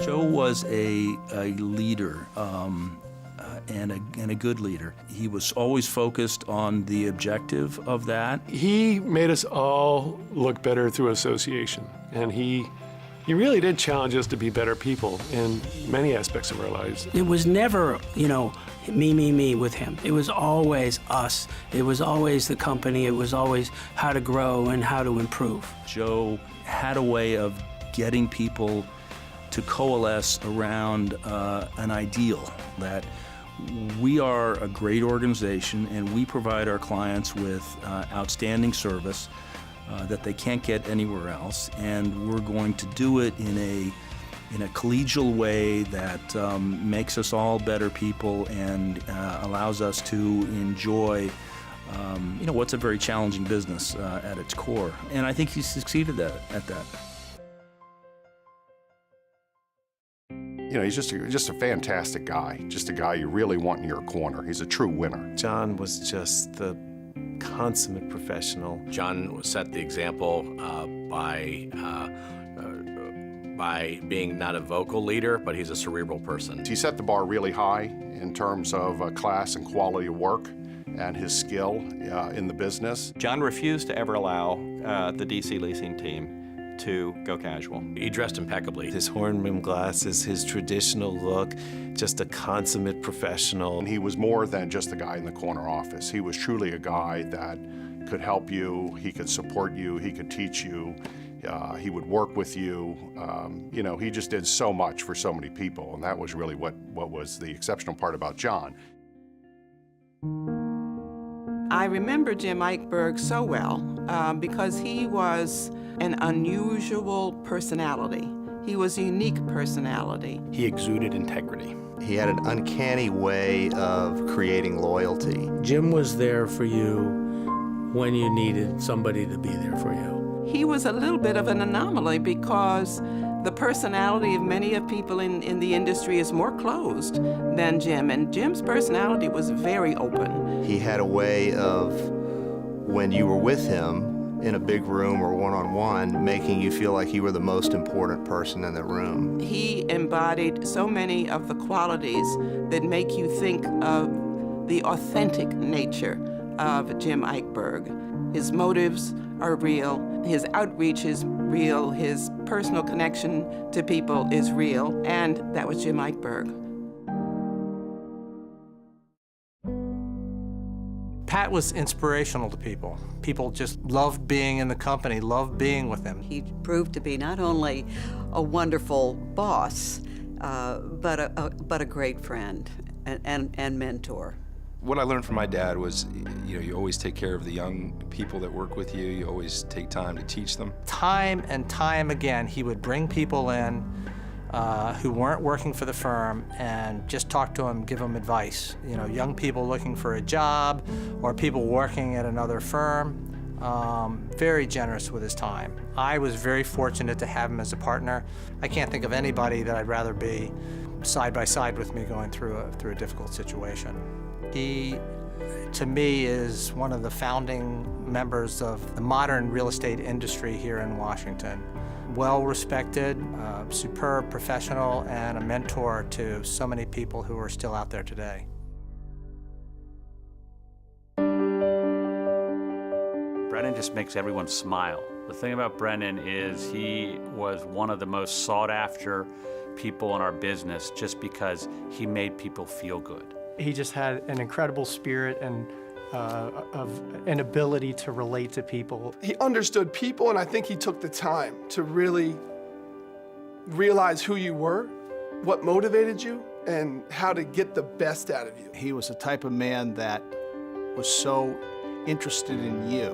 Joe was a leader, and a good leader. He was always focused on the objective of that. He made us all look better through association, and he really did challenge us to be better people in many aspects of our lives. It was never, me with him. It was always us. It was always the company. It was always how to grow and how to improve. Joe had a way of getting people to coalesce around an ideal that we are a great organization and we provide our clients with outstanding service that they can't get anywhere else, and we're going to do it in a collegial way that makes us all better people and allows us to enjoy what's a very challenging business at its core. And I think he succeeded at that. He's just a fantastic guy, just a guy you really want in your corner. He's a true winner. John was just the consummate professional. John set the example by being not a vocal leader, but he's a cerebral person. He set the bar really high in terms of class and quality of work and his skill in the business. John refused to ever allow the DC leasing team to go casual. He dressed impeccably. His horn-rimmed glasses, his traditional look, just a consummate professional. And he was more than just a guy in the corner office. He was truly a guy that could help you, he could support you, he could teach you, he would work with you. He just did so much for so many people, and that was really what was the exceptional part about John. I remember Jim Eichberg so well because he was an unusual personality. He was a unique personality. He exuded integrity. He had an uncanny way of creating loyalty. Jim was there for you when you needed somebody to be there for you. He was a little bit of an anomaly because the personality of many of people in the industry is more closed than Jim, and Jim's personality was very open. He had a way of, when you were with him in a big room or one-on-one, making you feel like you were the most important person in the room. He embodied so many of the qualities that make you think of the authentic nature of Jim Eichberg. His motives are real, his outreach is real, his personal connection to people is real, and that was Jim Eichberg. Pat was inspirational to people. People just loved being in the company, loved being with him. He proved to be not only a wonderful boss, but a great friend and mentor. What I learned from my dad was, you always take care of the young people that work with you. You always take time to teach them. Time and time again, he would bring people in who weren't working for the firm and just talk to them, give them advice. Young people looking for a job or people working at another firm. Very generous with his time. I was very fortunate to have him as a partner. I can't think of anybody that I'd rather be side by side with me going through a difficult situation. He, to me, is one of the founding members of the modern real estate industry here in Washington. Well-respected, superb professional, and a mentor to so many people who are still out there today. Brennan just makes everyone smile. The thing about Brennan is he was one of the most sought-after people in our business just because he made people feel good. He just had an incredible spirit and of an ability to relate to people. He understood people, and I think he took the time to really realize who you were, what motivated you, and how to get the best out of you. He was the type of man that was so interested in you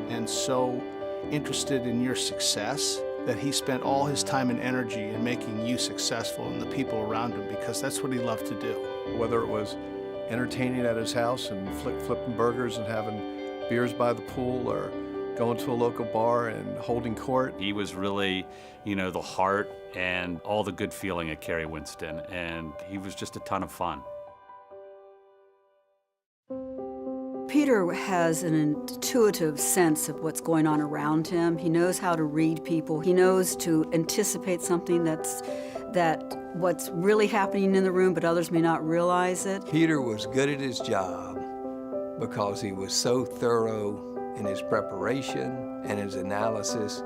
and so interested in your success that he spent all his time and energy in making you successful and the people around him, because that's what he loved to do. Whether it was entertaining at his house and flipping burgers and having beers by the pool, or going to a local bar and holding court. He was really, the heart and all the good feeling at Carey Winston, and he was just a ton of fun. Peter has an intuitive sense of what's going on around him. He knows how to read people. He knows to anticipate something that's that what's really happening in the room, but others may not realize it. Peter was good at his job because he was so thorough in his preparation and his analysis,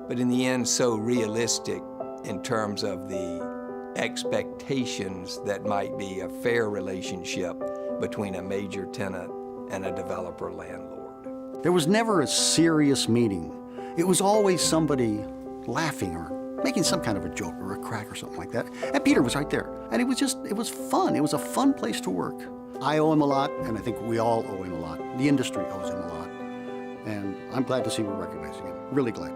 but in the end so realistic in terms of the expectations that might be a fair relationship between a major tenant and a developer landlord. There was never a serious meeting. It was always somebody laughing or making some kind of a joke or a crack or something like that. And Peter was right there. And it was fun. It was a fun place to work. I owe him a lot, and I think we all owe him a lot. The industry owes him a lot. And I'm glad to see we're recognizing him. Really glad.